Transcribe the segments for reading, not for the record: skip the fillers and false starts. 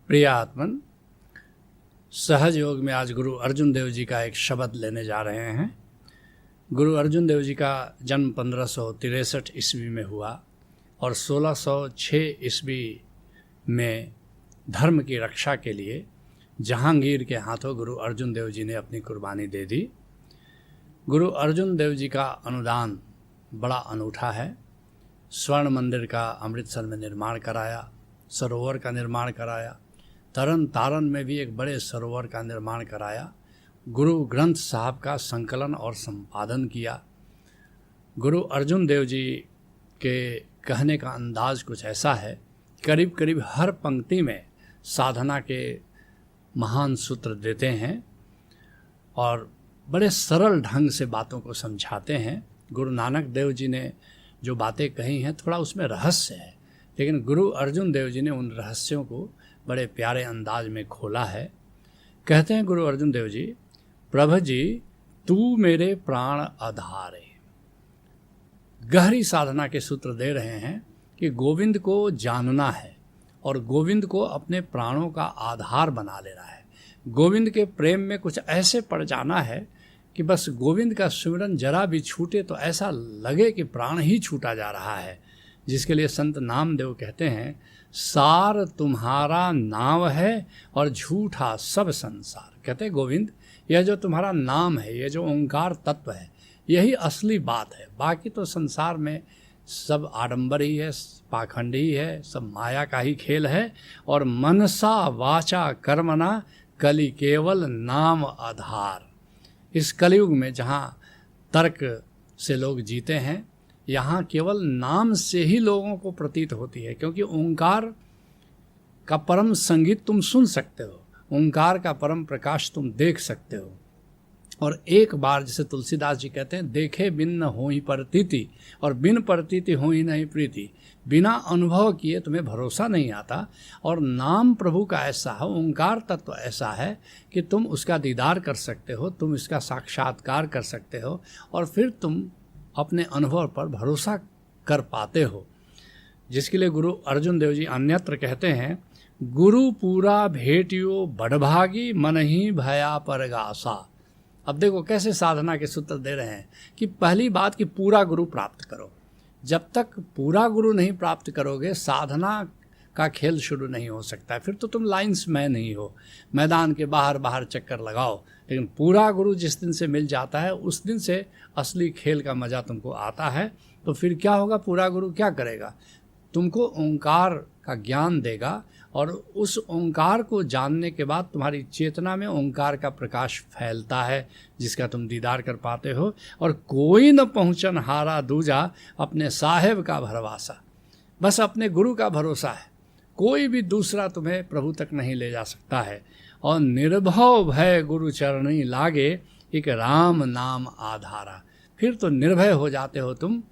प्रिय आत्मन, सहज योग में आज गुरु अर्जुन देव जी का एक शब्द लेने जा रहे हैं। गुरु अर्जुन देव जी का जन्म 1563 ईस्वी में हुआ और 1606 ईस्वी में धर्म की रक्षा के लिए जहांगीर के हाथों गुरु अर्जुन देव जी ने अपनी कुर्बानी दे दी। गुरु अर्जुन देव जी का अनुदान बड़ा अनूठा है। स्वर्ण मंदिर का अमृतसर में निर्माण कराया, सरोवर का निर्माण कराया, तरन तारण में भी एक बड़े सरोवर का निर्माण कराया, गुरु ग्रंथ साहब का संकलन और संपादन किया। गुरु अर्जुन देव जी के कहने का अंदाज कुछ ऐसा है, करीब करीब हर पंक्ति में साधना के महान सूत्र देते हैं और बड़े सरल ढंग से बातों को समझाते हैं। गुरु नानक देव जी ने जो बातें कही हैं थोड़ा उसमें रहस्य है, लेकिन गुरु अर्जुन देव जी ने उन रहस्यों को बड़े प्यारे अंदाज में खोला है। कहते हैं गुरु अर्जुन देव जी, प्रभु जी तू मेरे प्राण आधार है। गहरी साधना के सूत्र दे रहे हैं कि गोविंद को जानना है और गोविंद को अपने प्राणों का आधार बना लेना है। गोविंद के प्रेम में कुछ ऐसे पड़ जाना है कि बस गोविंद का सुमिरन जरा भी छूटे तो ऐसा लगे कि प्राण ही छूटा जा रहा है। जिसके लिए संत नामदेव कहते हैं, सार तुम्हारा नाम है और झूठा सब संसार। कहते हैं गोविंद, यह जो तुम्हारा नाम है, यह जो ओंकार तत्व है, यही असली बात है। बाकी तो संसार में सब आडंबर ही है, पाखंड ही है, सब माया का ही खेल है। और मनसा वाचा कर्मणा कलि केवल नाम आधार। इस कलयुग में जहाँ तर्क से लोग जीते हैं, यहाँ केवल नाम से ही लोगों को प्रतीत होती है, क्योंकि ओंकार का परम संगीत तुम सुन सकते हो, ओंकार का परम प्रकाश तुम देख सकते हो। और एक बार जैसे तुलसीदास जी कहते हैं, देखे बिन न हो ही प्रतीति और बिन प्रतीति हो ही नहीं प्रीति। बिना अनुभव किए तुम्हें भरोसा नहीं आता। और नाम प्रभु का ऐसा है, ओंकार तत्व ऐसा है कि तुम उसका दीदार कर सकते हो, तुम इसका साक्षात्कार कर सकते हो और फिर तुम अपने अनुभव पर भरोसा कर पाते हो। जिसके लिए गुरु अर्जुन देव जी अन्यत्र कहते हैं, गुरु पूरा भेटियो बड़भागी मन ही भया परगासा। अब देखो कैसे साधना के सूत्र दे रहे हैं कि पहली बात कि पूरा गुरु प्राप्त करो। जब तक पूरा गुरु नहीं प्राप्त करोगे, साधना का खेल शुरू नहीं हो सकता। फिर तो तुम लाइन्स मैन नहीं हो, मैदान के बाहर बाहर चक्कर लगाओ। लेकिन पूरा गुरु जिस दिन से मिल जाता है, उस दिन से असली खेल का मज़ा तुमको आता है। तो फिर क्या होगा, पूरा गुरु क्या करेगा, तुमको ओंकार का ज्ञान देगा और उस ओंकार को जानने के बाद तुम्हारी चेतना में ओंकार का प्रकाश फैलता है, जिसका तुम दीदार कर पाते हो। और कोई न पहुँचन हारा दूजा अपने साहेब का भरवासा। बस अपने गुरु का भरोसा है, कोई भी दूसरा तुम्हें प्रभु तक नहीं ले जा सकता है। और निर्भव भय गुरु चरणी लागे, एक राम नाम आधारा। फिर तो निर्भय हो जाते हो तुम,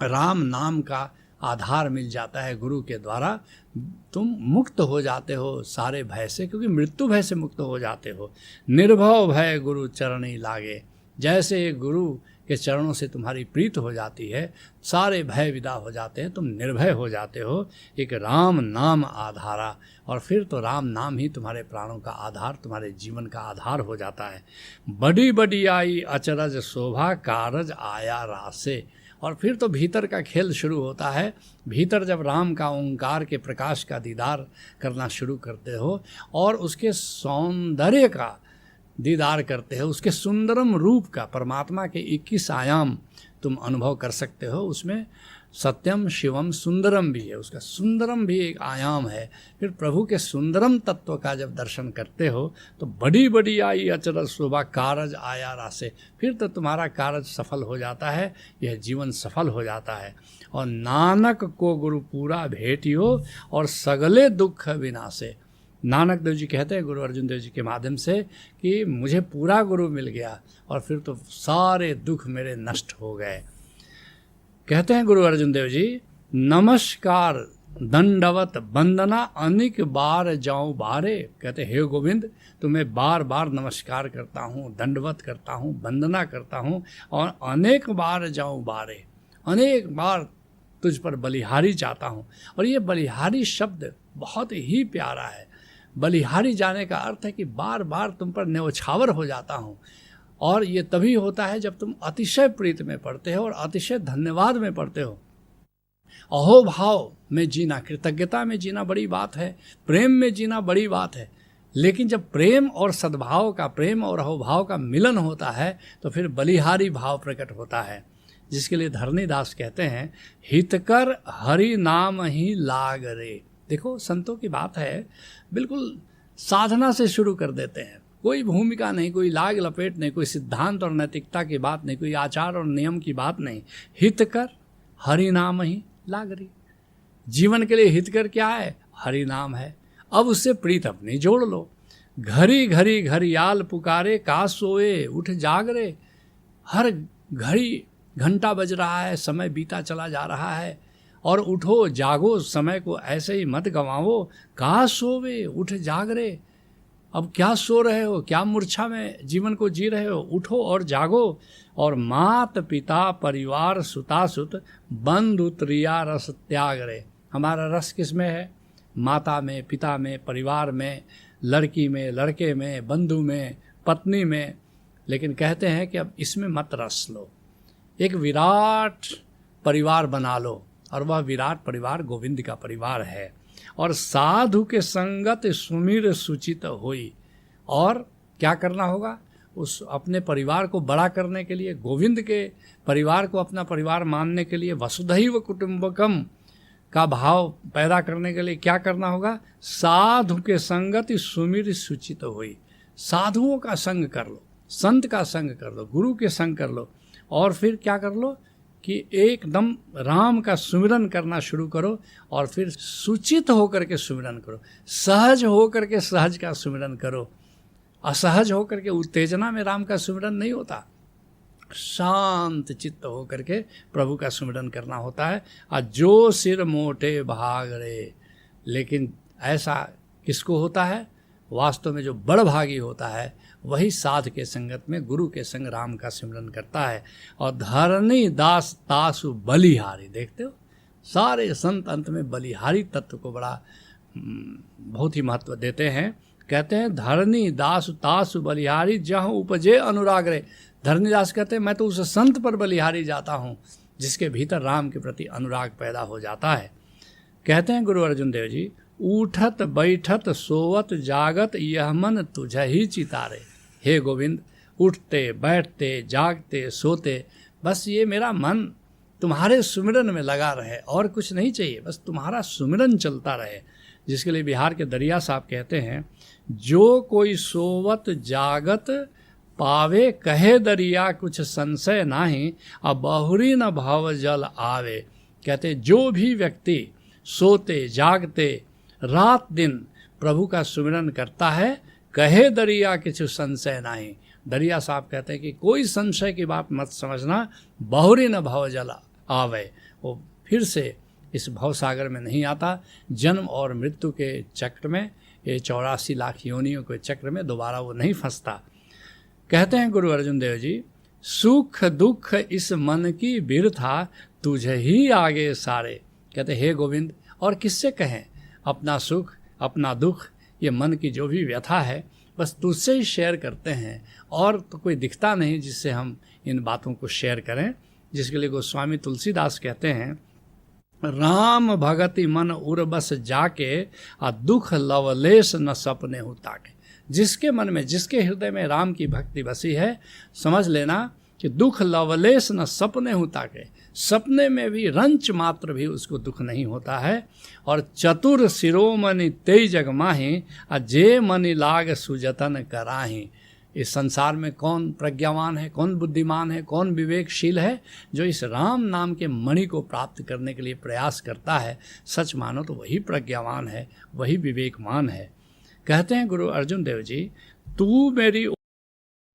राम नाम का आधार मिल जाता है गुरु के द्वारा। तुम मुक्त हो जाते हो सारे भय से, क्योंकि मृत्यु भय से मुक्त हो जाते हो। निर्भव भय गुरु चरणी लागे। जैसे गुरु के चरणों से तुम्हारी प्रीत हो जाती है, सारे भय विदा हो जाते हैं, तुम निर्भय हो जाते हो। एक राम नाम आधारा। और फिर तो राम नाम ही तुम्हारे प्राणों का आधार, तुम्हारे जीवन का आधार हो जाता है। बड़ी बड़ी आई अचरज शोभा, कारज आया रासे। और फिर तो भीतर का खेल शुरू होता है। भीतर जब राम का ओंकार के प्रकाश का दीदार करना शुरू करते हो और उसके सौंदर्य का दीदार करते हो, उसके सुंदरम रूप का, परमात्मा के 21 आयाम तुम अनुभव कर सकते हो। उसमें सत्यम शिवम सुंदरम भी है, उसका सुंदरम भी एक आयाम है। फिर प्रभु के सुंदरम तत्व का जब दर्शन करते हो तो बड़ी बड़ी आई अचरज शोभा, कारज आया रासे। फिर तो तुम्हारा कारज सफल हो जाता है, यह जीवन सफल हो जाता है। और नानक को गुरु पूरा भेटियो और सगले दुख विनाशे। नानक देव जी कहते हैं गुरु अर्जुन देव जी के माध्यम से कि मुझे पूरा गुरु मिल गया और फिर तो सारे दुख मेरे नष्ट हो गए। कहते हैं गुरु अर्जुन देव जी, नमस्कार दंडवत वंदना अनेक बार जाऊं बारे। कहते हे गोविंद, तुम्हें बार बार नमस्कार करता हूँ, दंडवत करता हूँ, वंदना करता हूँ और अनेक बार जाऊं बारे। अनेक बार तुझ पर बलिहारी चाहता हूँ। और ये बलिहारी शब्द बहुत ही प्यारा है। बलिहारी जाने का अर्थ है कि बार बार तुम पर न्यौछावर हो जाता हूँ, और ये तभी होता है जब तुम अतिशय प्रीत में पड़ते हो और अतिशय धन्यवाद में पड़ते हो। अहोभाव में जीना, कृतज्ञता में जीना बड़ी बात है, प्रेम में जीना बड़ी बात है, लेकिन जब प्रेम और सद्भाव का, प्रेम और अहोभाव का मिलन होता है तो फिर बलिहारी भाव प्रकट होता है, जिसके लिए धरणीदास कहते हैं, हितकर हरि नाम ही लाग रे। देखो संतों की बात है, बिल्कुल साधना से शुरू कर देते हैं, कोई भूमिका नहीं, कोई लाग लपेट नहीं, कोई सिद्धांत और नैतिकता की बात नहीं, कोई आचार और नियम की बात नहीं। हितकर हरि नाम ही लाग रे। जीवन के लिए हितकर क्या है? हरि नाम है। अब उससे प्रीत अपनी जोड़ लो। घड़ी घड़ी घड़ियाल पुकारे, का सोए उठ जाग रे। हर घड़ी घंटा बज रहा है, समय बीता चला जा रहा है, और उठो जागो, समय को ऐसे ही मत गंवाओ। का सोवे उठ जाग रे। अब क्या सो रहे हो, क्या मूर्छा में जीवन को जी रहे हो? उठो और जागो। और मात पिता परिवार सुता सुत बंधु त्रिया रस त्याग रे। हमारा रस किस में है? माता में, पिता में, परिवार में, लड़की में, लड़के में, बंधु में, पत्नी में। लेकिन कहते हैं कि अब इसमें मत रस लो, एक विराट परिवार बना लो, और वह विराट परिवार गोविंद का परिवार है। और साधु के संगत सुमिर सुचित होई। और क्या करना होगा? उस अपने परिवार को बड़ा करने के लिए, गोविंद के परिवार को अपना परिवार मानने के लिए, वसुधैव कुटुंबकम का भाव पैदा करने के लिए क्या करना होगा? साधु के संगत सुमिर सुचित होई। साधुओं का संग कर लो, संत का संग कर लो, गुरु के संग कर लो, और फिर क्या कर लो कि एकदम राम का सुमिरन करना शुरू करो, और फिर सूचित होकर के सुमिरन करो, सहज होकर के सहज का सुमिरन करो। असहज होकर के उत्तेजना में राम का सुमिरन नहीं होता, शांत चित्त होकर के प्रभु का सुमिरन करना होता है। और जो सिर मोटे भाग रे। लेकिन ऐसा किसको होता है? वास्तव में जो बड़ भागी होता है वही साध के संगत में, गुरु के संग राम का सिमरन करता है। और धरणी दास तासु बलिहारी। देखते हो, सारे संत अंत में बलिहारी तत्व को बड़ा बहुत ही महत्व देते हैं। कहते हैं धरणी दास तासु बलिहारी, जहाँ उपजे अनुराग रे। धरणीदास कहते हैं मैं तो उस संत पर बलिहारी जाता हूँ जिसके भीतर राम के प्रति अनुराग पैदा हो जाता है। कहते हैं गुरु अर्जुन देव जी, उठत बैठत सोवत जागत यह मन तुझ ही चितारे। हे गोविंद, उठते बैठते जागते सोते बस ये मेरा मन तुम्हारे सुमिरन में लगा रहे, और कुछ नहीं चाहिए, बस तुम्हारा सुमिरन चलता रहे। जिसके लिए बिहार के दरिया साहब कहते हैं, जो कोई सोवत जागत पावे कहे दरिया कुछ संशय नाही, अब बहुरी न भाव जल आवे। कहते जो भी व्यक्ति सोते जागते रात दिन प्रभु का सुमिरन करता है, कहे दरिया कुछ संशय नाही। दरिया साहब कहते हैं कि कोई संशय की बात मत समझना, बहुरी न भाव जल आवे। वो फिर से इस भवसागर में नहीं आता, जन्म और मृत्यु के चक्र में, ये 84 लाख योनियों के चक्र में दोबारा वो नहीं फंसता। कहते हैं गुरु अर्जुन देव जी, सुख दुख इस मन की बिरथा तुझे ही आगे सारे। कहते हे गोविंद, और किससे कहें अपना सुख अपना दुख, ये मन की जो भी व्यथा है बस तुझसे ही शेयर करते हैं, और तो कोई दिखता नहीं जिससे हम इन बातों को शेयर करें। जिसके लिए गोस्वामी तुलसीदास कहते हैं, राम भगति मन उर बस जाके, आ दुख लवलेश न सपने हो ताके। जिसके मन में, जिसके हृदय में राम की भक्ति बसी है, समझ लेना कि दुख लवलेश न सपने हो ताके। सपने में भी रंच मात्र भी उसको दुख नहीं होता है। और चतुर शिरोमणि तेई जग माही, आ जे मनि लाग सुजतन कराही। इस संसार में कौन प्रज्ञावान है, कौन बुद्धिमान है, कौन विवेकशील है, जो इस राम नाम के मणि को प्राप्त करने के लिए प्रयास करता है। सच मानो तो वही प्रज्ञावान है, वही विवेकमान है। कहते हैं गुरु अर्जुन देव जी, तू मेरी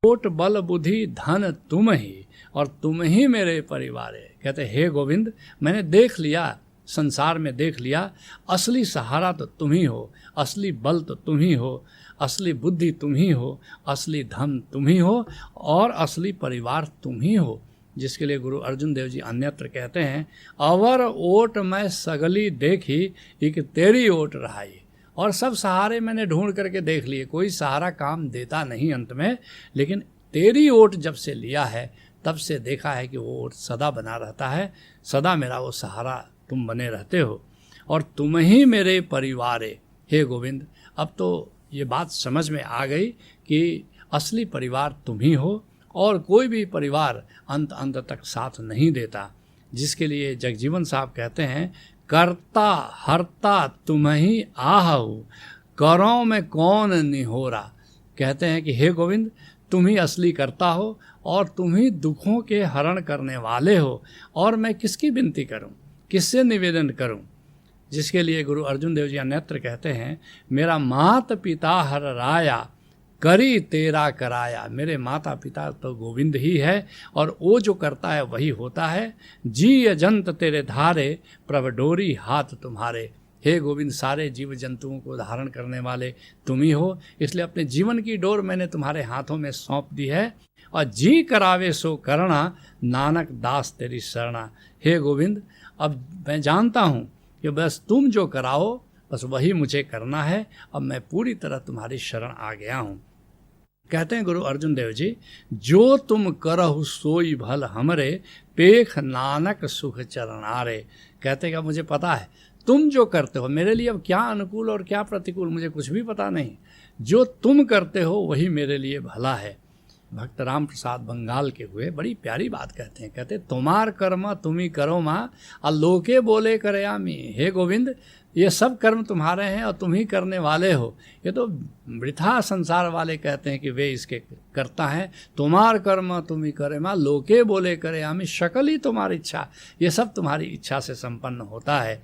ओट बल बुद्धि धन तुम ही, और तुम ही मेरे परिवार है। कहते हे गोविंद, मैंने देख लिया, संसार में देख लिया, असली सहारा तो तुम ही हो, असली बल तो तुम ही हो, असली बुद्धि तुम ही हो, असली धन तुम ही हो, और असली परिवार तुम ही हो। जिसके लिए गुरु अर्जुन देव जी अन्यत्र कहते हैं, अवर ओट मैं सगली देखी, एक तेरी ओट रहाई। और सब सहारे मैंने ढूंढ करके देख लिए, कोई सहारा काम देता नहीं अंत में, लेकिन तेरी ओट जब से लिया है तब से देखा है कि वो ओट सदा बना रहता है, सदा मेरा वो सहारा तुम बने रहते हो, और तुम ही मेरे परिवार हे गोविंद। अब तो ये बात समझ में आ गई कि असली परिवार तुम ही हो, और कोई भी परिवार अंत तक साथ नहीं देता, जिसके लिए जगजीवन साहब कहते हैं, करता हरता तुम ही आहू, करों में कौन निहोरा। कहते हैं कि हे गोविंद, तुम ही असली करता हो और तुम ही दुखों के हरण करने वाले हो, और मैं किसकी विनती करूं, किससे निवेदन करूं। जिसके लिए गुरु अर्जुन देव जी अन्यत्र कहते हैं, मेरा माता पिता हर राया, करी तेरा कराया। मेरे माता पिता तो गोविंद ही है, और वो जो करता है वही होता है। जी अजंत तेरे धारे, प्रभ डोरी हाथ तुम्हारे। हे गोविंद, सारे जीव जंतुओं को धारण करने वाले तुम ही हो, इसलिए अपने जीवन की डोर मैंने तुम्हारे हाथों में सौंप दी है। और जी करावे सो करना, नानक दास तेरी शरणा। हे गोविंद, अब मैं जानता हूँ कि बस तुम जो कराओ बस वही मुझे करना है, अब मैं पूरी तरह तुम्हारी शरण आ गया हूँ। कहते हैं गुरु अर्जुन देव जी, जो तुम करहु सोई भल हमरे, पेख नानक सुख चरणारे। कहते हैं कि मुझे पता है तुम जो करते हो मेरे लिए, अब क्या अनुकूल और क्या प्रतिकूल मुझे कुछ भी पता नहीं, जो तुम करते हो वही मेरे लिए भला है। भक्त राम प्रसाद बंगाल के हुए बड़ी प्यारी बात कहते हैं, कहते तुम्हार कर्म तुम ही करो माँ, और लोके बोले करे आमी। हे गोविंद, ये सब कर्म तुम्हारे हैं और तुम ही करने वाले हो। ये तो वृथा संसार वाले कहते हैं कि वे इसके करता हैं। तुम्हार कर्म तुम ही करे माँ, लोके बोले करे आमी, शकल ही तुम्हारी इच्छा, ये सब तुम्हारी इच्छा से संपन्न होता है।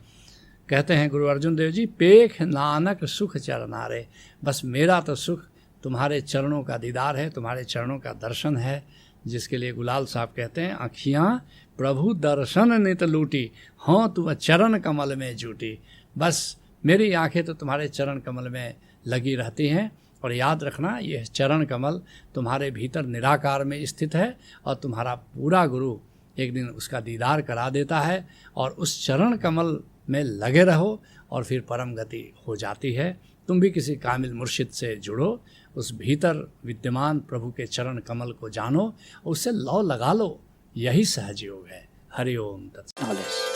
कहते हैं गुरु अर्जुन देव जी, पेख नानक सुख चरनारे। बस मेरा तो सुख तुम्हारे चरणों का दीदार है, तुम्हारे चरणों का दर्शन है। जिसके लिए गुलाल साहब कहते हैं, आँखियाँ प्रभु दर्शन नित लूटी, हाँ तू चरण कमल में जूटी। बस मेरी आंखें तो तुम्हारे चरण कमल में लगी रहती हैं, और याद रखना यह चरण कमल तुम्हारे भीतर निराकार में स्थित है, और तुम्हारा पूरा गुरु एक दिन उसका दीदार करा देता है, और उस चरण कमल में लगे रहो और फिर परम गति हो जाती है। तुम भी किसी कामिल मुर्शिद से जुड़ो, उस भीतर विद्यमान प्रभु के चरण कमल को जानो, उससे लौ लगा लो, यही सहज योग है। हरि ओम तत्सत।